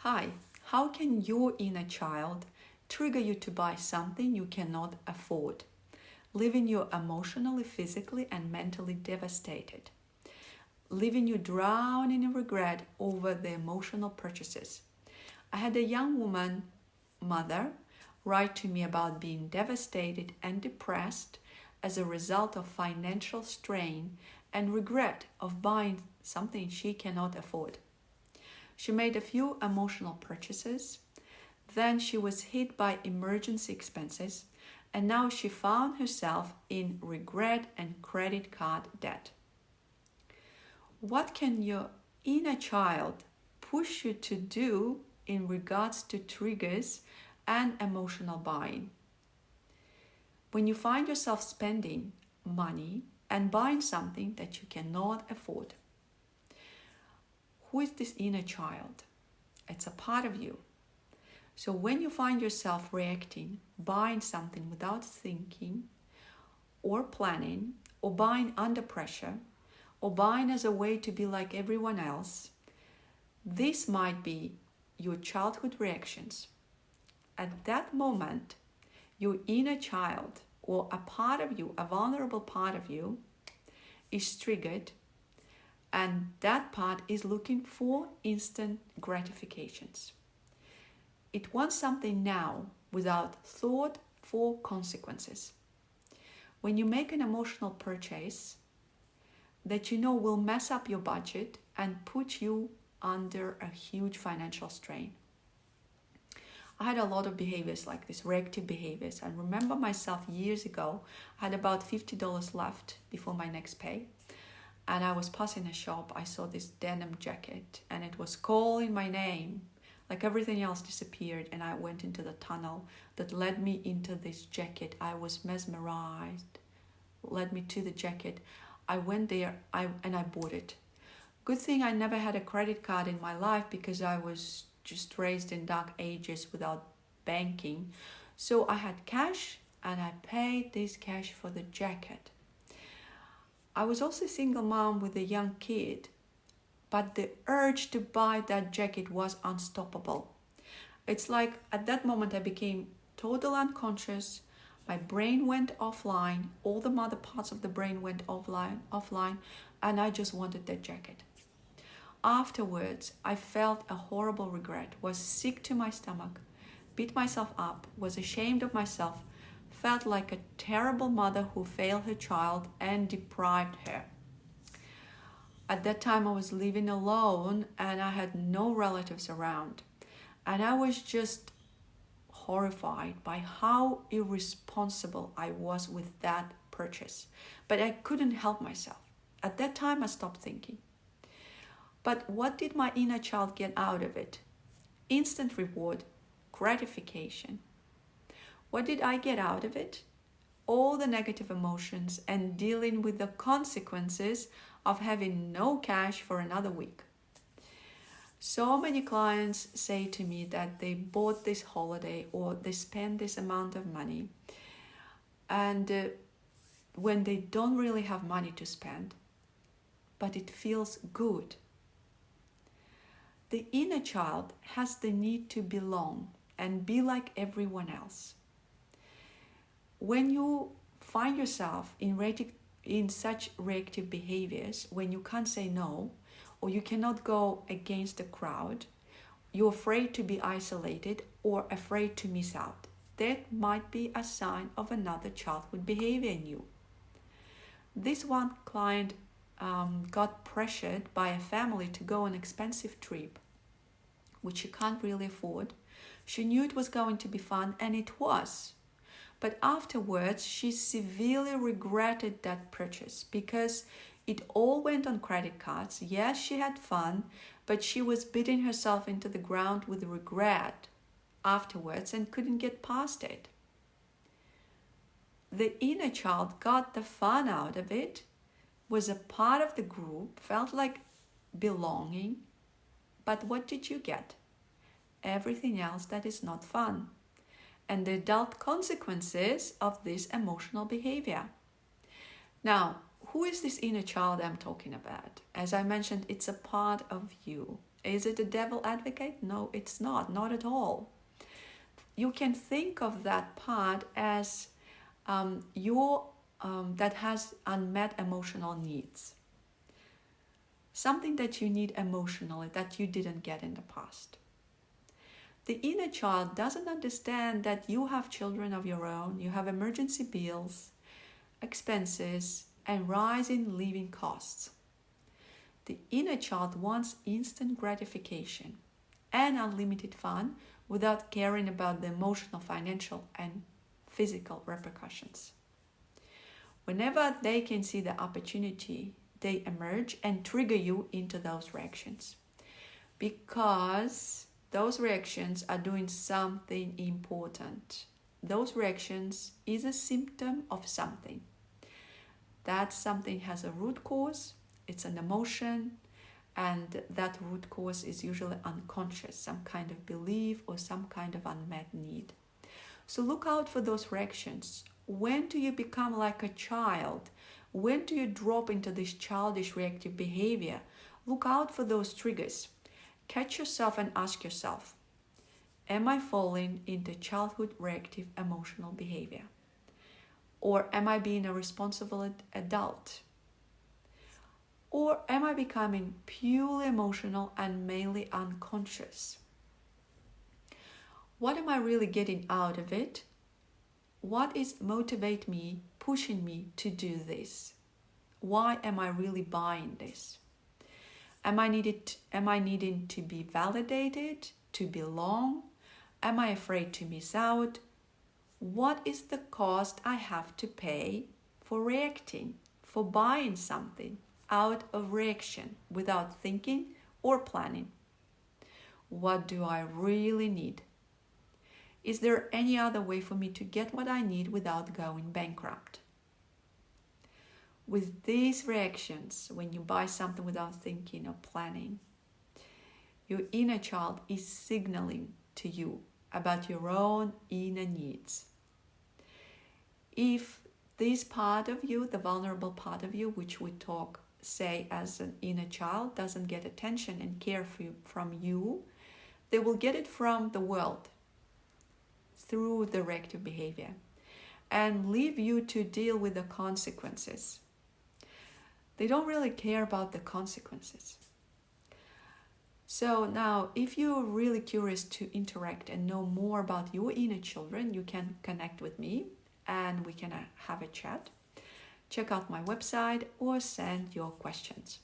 Hi, how can your inner child trigger you to buy something you cannot afford, leaving you emotionally, physically, and mentally devastated, leaving you drowning in regret over the emotional purchases? I had a young woman, mother, write to me about being devastated and depressed as a result of financial strain and regret of buying something she cannot afford. She made a few emotional purchases, then she was hit by emergency expenses, and now she found herself in regret and credit card debt. What can your inner child push you to do in regards to triggers and emotional buying? When you find yourself spending money and buying something that you cannot afford, who is this inner child? It's a part of you. So when you find yourself reacting, buying something without thinking or planning, or buying under pressure, or buying as a way to be like everyone else, this might be your childhood reactions. At that moment, your inner child, or a part of you, a vulnerable part of you, is triggered, and that part is looking for instant gratifications. It wants something now without thought for consequences. When you make an emotional purchase that you know will mess up your budget and put you under a huge financial strain. I had a lot of behaviors like this, reactive behaviors. I remember myself years ago, I had about $50 left before my next pay. And I was passing a shop, I saw this denim jacket and it was calling my name. Like everything else disappeared, and I went into the tunnel that led me into this jacket. I was mesmerized, led me to the jacket. I went there and I bought it. Good thing I never had a credit card in my life because I was just raised in dark ages without banking. So I had cash and I paid this cash for the jacket. I was also a single mom with a young kid, but the urge to buy that jacket was unstoppable. It's like at that moment I became totally unconscious. My brain went offline, all the other parts of the brain went offline, and I just wanted that jacket. Afterwards, I felt a horrible regret, was sick to my stomach, beat myself up, was ashamed of myself, felt like a terrible mother who failed her child and deprived her. At that time, I was living alone and I had no relatives around. And I was just horrified by how irresponsible I was with that purchase. But I couldn't help myself. At that time, I stopped thinking. But what did my inner child get out of it? Instant reward, gratification. What did I get out of it? All the negative emotions and dealing with the consequences of having no cash for another week. So many clients say to me that they bought this holiday or they spend this amount of money, and when they don't really have money to spend, but it feels good. The inner child has the need to belong and be like everyone else. When you find yourself in such reactive behaviors, when you can't say no, or you cannot go against the crowd, you're afraid to be isolated or afraid to miss out. That might be a sign of another childhood behavior in you. This one client got pressured by a family to go on an expensive trip, which she can't really afford. She knew it was going to be fun, and it was. But afterwards, she severely regretted that purchase because it all went on credit cards. Yes, she had fun, but she was beating herself into the ground with regret afterwards and couldn't get past it. The inner child got the fun out of it, was a part of the group, felt like belonging. But what did you get? Everything else that is not fun. And the adult consequences of this emotional behavior. Now, who is this inner child I'm talking about? As I mentioned, it's a part of you. Is it a devil advocate? No, it's not at all. You can think of that part as that has unmet emotional needs. Something that you need emotionally that you didn't get in the past. The inner child doesn't understand that you have children of your own, you have emergency bills, expenses, and rising living costs. The inner child wants instant gratification and unlimited fun without caring about the emotional, financial, and physical repercussions. Whenever they can see the opportunity, they emerge and trigger you into those reactions, because those reactions are doing something important. Those reactions is a symptom of something. That something has a root cause, it's an emotion, and that root cause is usually unconscious, some kind of belief or some kind of unmet need. So look out for those reactions. When do you become like a child? When do you drop into this childish reactive behavior? Look out for those triggers. Catch yourself and ask yourself, am I falling into childhood reactive emotional behavior? Or am I being a responsible adult? Or am I becoming purely emotional and mainly unconscious? What am I really getting out of it? What is motivate me, pushing me to do this? Why am I really buying this? Am I needing to be validated, to belong? Am I afraid to miss out? What is the cost I have to pay for reacting, for buying something out of reaction without thinking or planning? What do I really need? Is there any other way for me to get what I need without going bankrupt? With these reactions, when you buy something without thinking or planning, your inner child is signaling to you about your own inner needs. If this part of you, the vulnerable part of you, which we say as an inner child, doesn't get attention and care from you, they will get it from the world through the reactive behavior and leave you to deal with the consequences. They don't really care about the consequences. So now, if you're really curious to interact and know more about your inner children, you can connect with me and we can have a chat. Check out my website or send your questions.